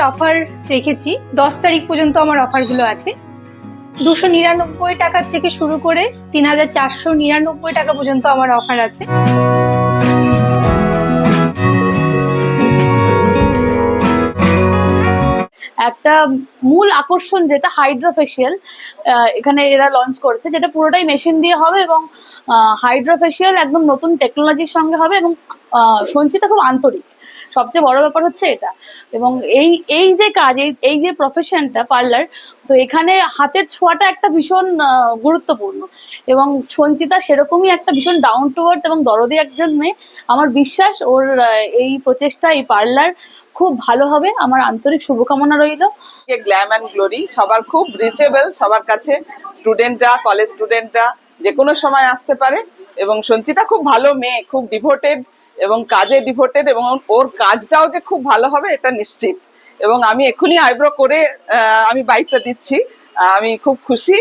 Offer রেখেছি। 10 তারিখ পর্যন্ত আমার অফারগুলো আছে। 299 টাকা থেকে শুরু করে 3499 টাকা পর্যন্ত আমার অফার আছে। একটা মূল আকর্ষণ যেটা হাইড্রা ফেসিয়াল এখানে এরা লঞ্চ করেছে, যেটা পুরোটাই মেশিন দিয়ে হবে এবং হাইড্রা ফেসিয়াল একদম নতুন টেকনোলজির সঙ্গে হবে এবং সঞ্চিতা খুব আন্তরিক, সবচেয়ে বড় ব্যাপার হচ্ছে এটা। এবং এই যে কাজ, এই যে প্রফেশনটা পার্লার, তো এখানে হাতের ছোঁয়াটা একটা ভীষণ গুরুত্বপূর্ণ এবং সঞ্চিতা সেরকমই একটা ভীষণ ডাউন টু আর্থ এবং দরদি একজন মেয়ে। আমার বিশ্বাস ওর এই প্রচেষ্টা, এই পার্লার খুব ভালো হবে। আমার আন্তরিক শুভকামনা রইল। গ্ল্যাম অ্যান্ড গ্লোরি সবার খুব রিচেবল, সবার কাছে স্টুডেন্টরা, কলেজ স্টুডেন্টরা যে কোনো সময় আসতে পারে। এবং সঞ্চিতা খুব ভালো মেয়ে, খুব ডিভোটেড এবং কাজে ডিভোটেড, এবং ওর কাজটাও যে খুব ভালো হবে এটা নিশ্চিত। এবং আমি এক্ষুনি আইব্রো করে আমি বাইকটা দিচ্ছি। আমি খুব খুশি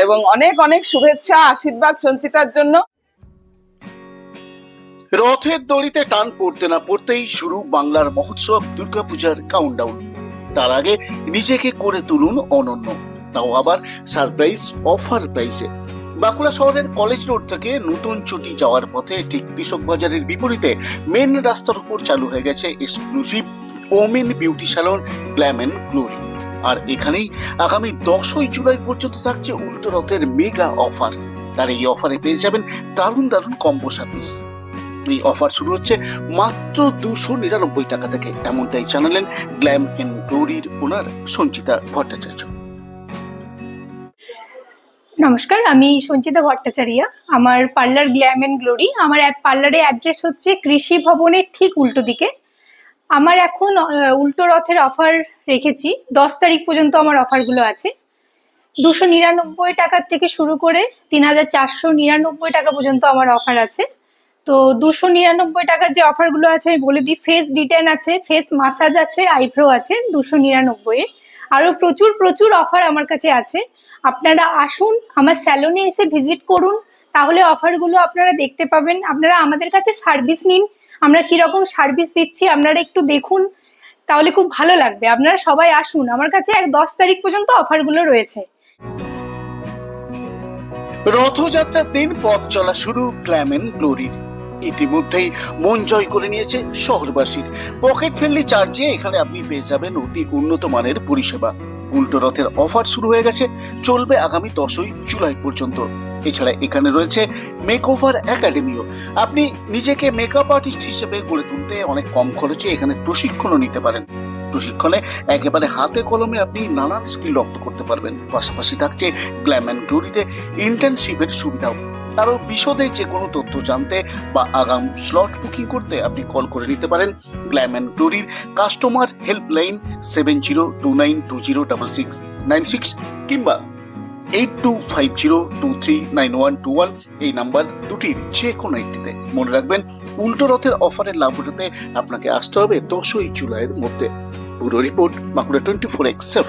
এবং অনেক অনেক শুভেচ্ছা, আশীর্বাদ সঞ্চিতার জন্য। রথের দড়িতে টান পড়তে না পড়তেই শুরু বাংলার মহোৎসব দুর্গাপূজার কাউন্টডাউন। তার আগে নিজেকে করে তুলুন অনন্য, তাও আবার সারপ্রাইজ অফার প্রাইসে। বাঁকুড়া শহরের কলেজ রোড থেকে নতুন চটি যাওয়ার পথে ঠিক কৃষক বাজারের বিপরীতে মেন রাস্তার উপর চালু হয়ে গেছে exclusive women beauty salon glam and glory. আর এখানেই আগামী 10ই জুলাই পর্যন্ত থাকছে উল্টো রথের মেগা অফার। আর এই অফারে পেয়ে যাবেন দারুণ দারুণ কম্বো সার্ভিস। এই অফার শুরু হচ্ছে মাত্র 299 টাকা থেকে, এমনটাই জানালেন গ্ল্যাম অ্যান্ড গ্লোরির ওনার সঞ্চিতা ভট্টাচার্য। নমস্কার, আমি সঞ্চিতা ভট্টাচার্য। আমার পার্লার গ্ল্যাম অ্যান্ড গ্লোরি। আমার পার্লারের অ্যাড্রেস হচ্ছে কৃষি ভবনের ঠিক উল্টো দিকে। আমার এখন উল্টো রথের অফার রেখেছি। 10 তারিখ পর্যন্ত আমার অফারগুলো আছে। 299 টাকা থেকে শুরু করে 3499 টাকা পর্যন্ত আমার অফার আছে। তো 299 টাকার যে অফারগুলো আছে আমি বলে দিই। ফেস ডিটেন আছে, ফেস মাসাজ আছে, আইব্রো আছে 299 এ। আরো প্রচুর প্রচুর অফার আমার কাছে আছে। আপনারা আসুন, আমার স্যালনে এসে ভিজিট করুন, তাহলে অফারগুলো আপনারা দেখতে পাবেন। আপনারা আমাদের কাছে সার্ভিস নিন, আমরা কিরকম সার্ভিস দিচ্ছি আপনারা একটু দেখুন, তাহলে খুব ভালো লাগবে। আপনারা সবাই আসুন, আমার কাছে 10 তারিখ পর্যন্ত অফারগুলো রয়েছে। রথযাত্রার দিন পথ চলা শুরু গ্ল্যাম অ্যান্ড গ্লোরির। ইতিমধ্যেই মন জয় করে নিয়েছে শহরবাসীর। পকেট ফ্রেন্ডলি চার্জে এখানে আপনি পেয়ে যাবেন অতি উন্নত মানের পরিষেবা। উল্টো রথের অফার শুরু হয়ে গেছে, চলবে আগামী 10ই জুলাই পর্যন্ত। এছাড়া এখানে রয়েছে মেকওভার একাডেমিও। আপনি নিজেকে মেকআপ আর্টিস্ট হিসেবে গড়ে তুলতে অনেক কম খরচে এখানে প্রশিক্ষণও নিতে পারেন। প্রশিক্ষণে একেবারে হাতে কলমে আপনি নানান স্কিল রপ্ত করতে পারবেন। পাশাপাশি থাকছে গ্ল্যাম অ্যান্ড গ্লোরিতে ইন্টার্নশিপের সুবিধাও। আরো বিশদে যে কোনো তথ্য জানতে বা আগাম স্লট বুকিং করতে আপনি কল করে নিতে পারেন গ্ল্যাম অ্যান্ড গ্লোরির কাস্টমার হেল্পলাইন 7029206696 কিংবা 8250239121। এই নাম্বার দুটির যে কোনো একটিতে। মনে রাখবেন, উল্টো রথের অফারের লাভ উঠাতে আপনাকে আসতে হবে 10ই জুলাইয়ের মধ্যে। Bureau report, Bankura 24x7।